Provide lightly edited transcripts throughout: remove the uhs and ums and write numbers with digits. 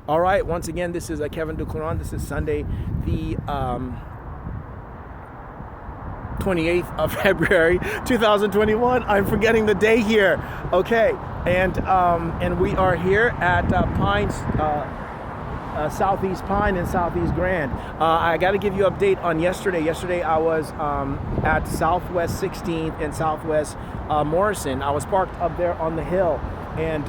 All right, once again, this is Kevin Duclairon. This is Sunday, the 28th of February, 2021. I'm forgetting the day here. Okay, and we are here at Pines, Southeast Pine and Southeast Grand. I got to give you an update on yesterday. Yesterday I was at Southwest 16th and Southwest Morrison. I was parked up there on the hill. And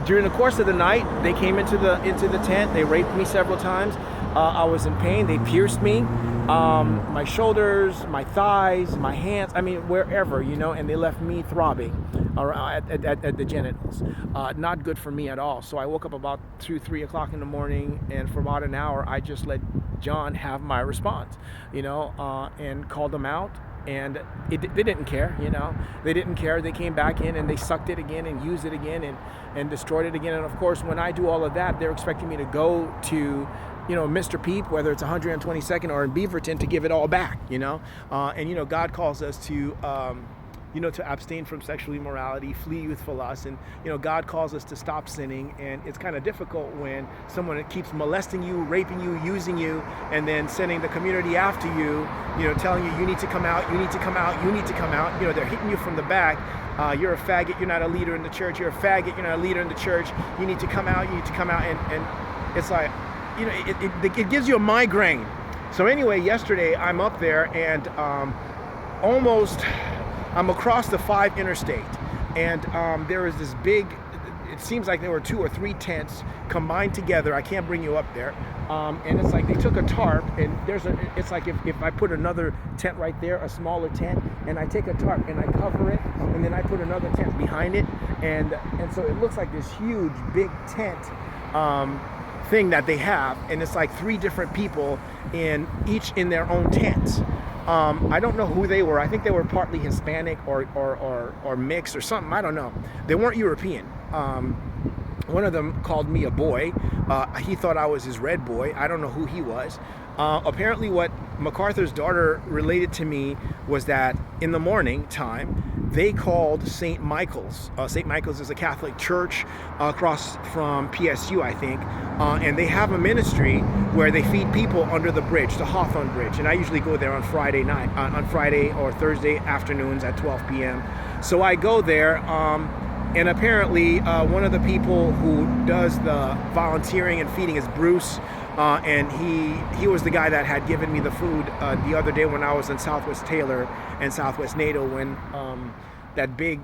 during the course of the night, they came into the tent. They raped me several times. I was in pain. They pierced me, my shoulders, my thighs, my hands. I mean, wherever, and they left me throbbing at the genitals. Not good for me at all. So I woke up about 2-3 o'clock in the morning, and for about an hour, I just let John have my response, and called them out. And they didn't care, They didn't care. They came back in and they sucked it again and used it again and destroyed it again. And of course, when I do all of that, they're expecting me to go to, Mr. Peep, whether it's 122nd or in Beaverton, to give it all back, And, God calls us to, to abstain from sexual immorality, flee youthful lust. And, God calls us to stop sinning. And it's kind of difficult when someone keeps molesting you, raping you, using you, and then sending the community after you, telling you need to come out, you need to come out, you need to come out. They're hitting you from the back. You're a faggot, you're not a leader in the church. You're a faggot, you're not a leader in the church. You need to come out, you need to come out. And it's like, it gives you a migraine. So anyway, yesterday I'm up there and I'm across the 5 interstate, and there is this big, it seems like there were 2 or 3 tents combined together. I can't bring you up there. And it's like they took a tarp, and it's like if I put another tent right there, a smaller tent, and I take a tarp and I cover it, and then I put another tent behind it, and so it looks like this huge, big tent thing that they have, and it's like 3 different people each in their own tents. I don't know who they were. I think they were partly Hispanic or mixed or something. I don't know. They weren't European. One of them called me a boy. He thought I was his red boy. I don't know who he was. Apparently what MacArthur's daughter related to me was that in the morning time, they called St. Michael's. St. Michael's is a Catholic church across from PSU, I think. And they have a ministry where they feed people under the bridge, the Hawthorne Bridge. And I usually go there on Friday night, on Friday or Thursday afternoons at 12 p.m. So I go there. And apparently one of the people who does the volunteering and feeding is Bruce. And he was the guy that had given me the food the other day when I was in Southwest Taylor and Southwest NATO when that big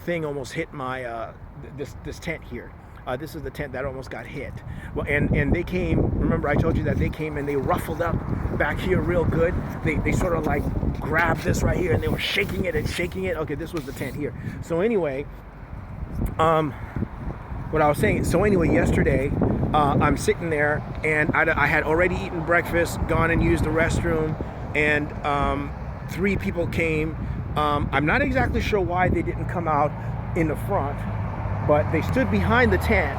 thing almost hit my this tent here. This is the tent that almost got hit. Well, and they came. Remember, I told you that they came and they ruffled up back here real good. They sort of like grabbed this right here and they were shaking it and shaking it. Okay, this was the tent here. So anyway, what I was saying. So anyway, yesterday. I'm sitting there, and I had already eaten breakfast, gone and used the restroom, and 3 people came. I'm not exactly sure why they didn't come out in the front, but they stood behind the tent,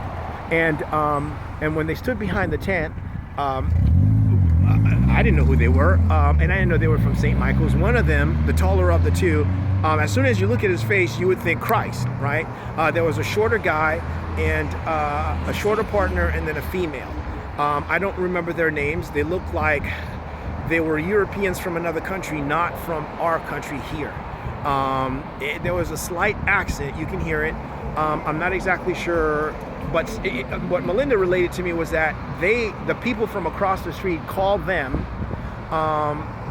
and when they stood behind the tent, I didn't know who they were, and I didn't know they were from St. Michael's. One of them, the taller of the 2, as soon as you look at his face, you would think Christ, right? There was a shorter guy and a shorter partner, and then a female. I don't remember their names. They looked like they were Europeans from another country, not from our country here. There was a slight accent. You can hear it. I'm not exactly sure, but what Melinda related to me was that the people from across the street called them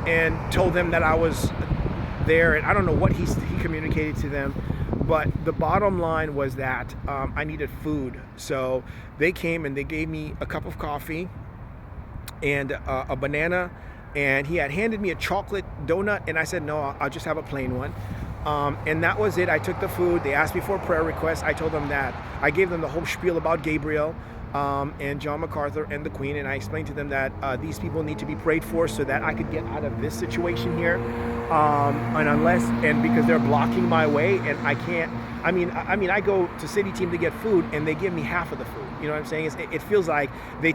and told them that I was there, and I don't know what he communicated to them, but the bottom line was that I needed food. So they came and they gave me a cup of coffee and a banana, and he had handed me a chocolate donut, and I said, no, I'll just have a plain one. And that was it. I took the food. They asked me for a prayer request. I told them that. I gave them the whole spiel about Gabriel and John MacArthur and the Queen, and I explained to them that these people need to be prayed for so that I could get out of this situation here. And because they're blocking my way, and I can't. I mean, I go to City Team to get food, and they give me half of the food. You know what I'm saying? It feels like they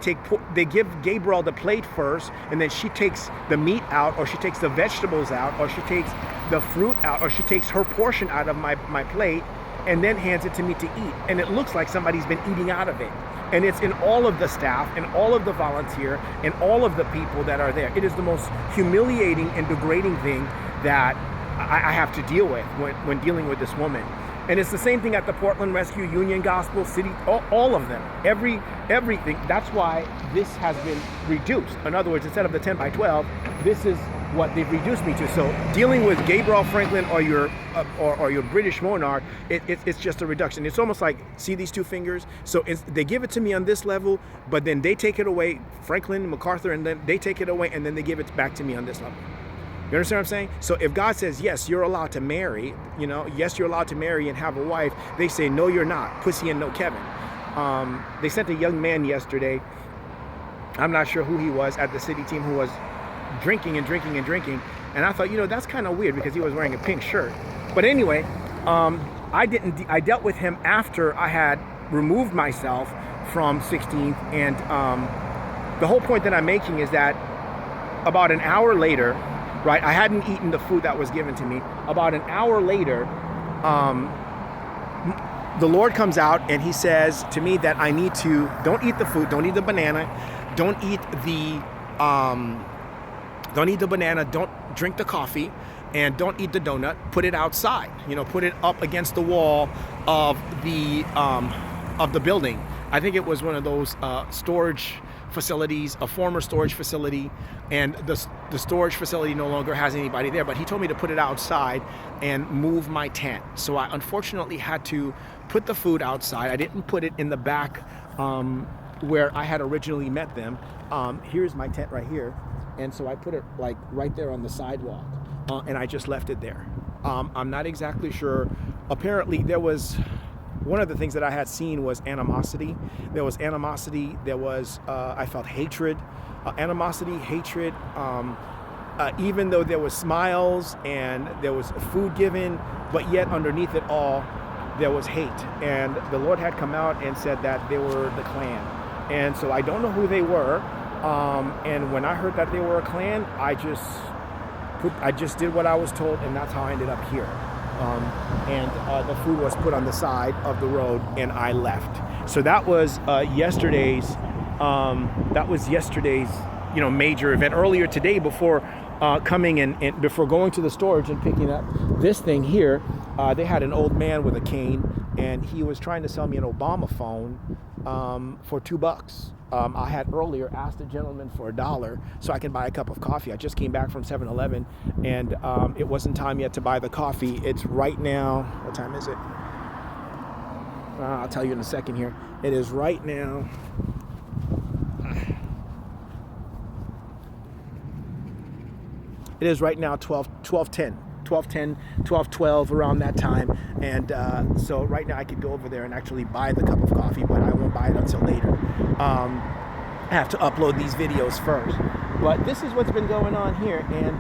give Gabriel the plate first, and then she takes the meat out, or she takes the vegetables out, or she takes the fruit out, or she takes her portion out of my plate, and then hands it to me to eat. And it looks like somebody's been eating out of it. And it's in all of the staff and all of the volunteer and all of the people that are there. It is the most humiliating and degrading thing that I have to deal with when dealing with this woman. And it's the same thing at the Portland Rescue, Union Gospel, City, all of them, everything. That's why this has been reduced. In other words, instead of the 10 by 12, this is what they've reduced me to. So dealing with Gabriel Franklin or your British monarch, it's just a reduction. It's almost like, see these two fingers? So they give it to me on this level, but then they take it away, Franklin, MacArthur, and then they take it away, and then they give it back to me on this level. You understand what I'm saying? So if God says, yes, you're allowed to marry, yes, you're allowed to marry and have a wife, they say, no, you're not. Pussy and no Kevin. They sent a young man yesterday, I'm not sure who he was, at the city team, who was drinking and drinking and drinking. And I thought, that's kind of weird because he was wearing a pink shirt. But anyway, I dealt with him after I had removed myself from 16th. And the whole point that I'm making is that about an hour later, right, I hadn't eaten the food that was given to me. About an hour later, the Lord comes out and he says to me that I need to, don't eat the food, don't eat the banana, don't eat the banana, don't drink the coffee, and don't eat the donut. Put it outside. Put it up against the wall of the building. I think it was one of those storage facilities, a former storage facility, and the storage facility no longer has anybody there, but he told me to put it outside and move my tent. So I unfortunately had to put the food outside. I didn't put it in the back where I had originally met them. Here's my tent right here, and so I put it like right there on the sidewalk, and I just left it there. I'm not exactly sure. Apparently there was, one of the things that I had seen was animosity. There was animosity. There was, I felt hatred, animosity, hatred. Even though there was smiles and there was food given, but yet underneath it all, there was hate. And the Lord had come out and said that they were the Klan. And so I don't know who they were. And when I heard that they were a Klan, I just did what I was told, and that's how I ended up here. And the food was put on the side of the road, and I left. So that was yesterday's. Major event. Earlier today, before coming and before going to the storage and picking up this thing here, they had an old man with a cane, and he was trying to sell me an Obama phone for $2. I had earlier asked the gentleman for $1 so I can buy a cup of coffee. I just came back from 7-Eleven, and it wasn't time yet to buy the coffee. It's right now, what time is it? I'll tell you in a second here. It is right now. It is right now 12:12, around that time. And so right now I could go over there and actually buy the cup of coffee, but I won't buy it until later. I have to upload these videos first. But this is what's been going on here. And,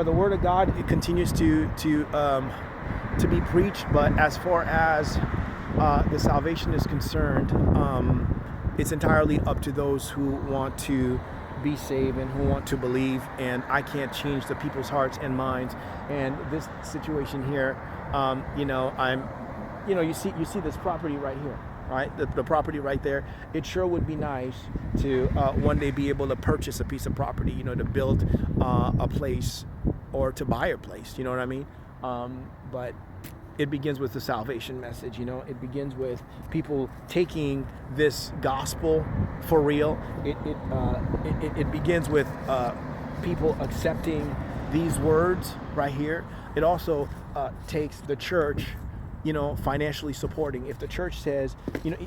the Word of God, it continues to be preached. But as far as the salvation is concerned, it's entirely up to those who want to be saved and who want to believe, and I can't change the people's hearts and minds. And this situation here, you see this property right here, right? The property right there. It sure would be nice to one day be able to purchase a piece of property, to build a place or to buy a place. You know what I mean? But it begins with the salvation message. It begins with people taking this gospel for real. It begins with people accepting these words right here. It also takes the church, financially supporting. If the church says,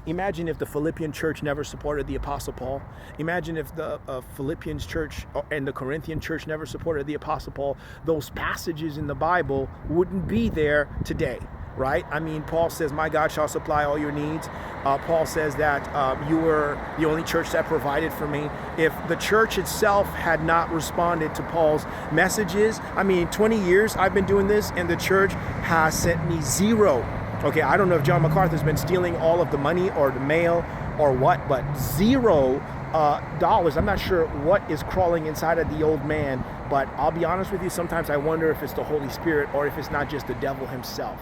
imagine if the Philippian church never supported the Apostle Paul. Imagine if the Philippians church and the Corinthian church never supported the Apostle Paul. Those passages in the Bible wouldn't be there today, right? I mean, Paul says, my God shall supply all your needs. Paul says that you were the only church that provided for me. If the church itself had not responded to Paul's messages, 20 years I've been doing this, and the church has sent me zero. Okay, I don't know if John MacArthur's been stealing all of the money or the mail or what, but $0. I'm not sure what is crawling inside of the old man, but I'll be honest with you, sometimes I wonder if it's the Holy Spirit or if it's not just the devil himself.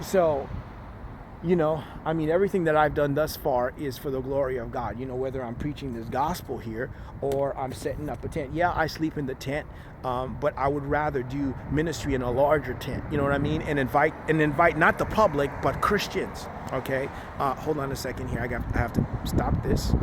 So You know, I mean, everything that I've done thus far is for the glory of God. You know, whether I'm preaching this gospel here or I'm setting up a tent. Yeah, I sleep in the tent, but I would rather do ministry in a larger tent. You know what I mean? And invite not the public, but Christians. Okay, hold on a second here. I have to stop this.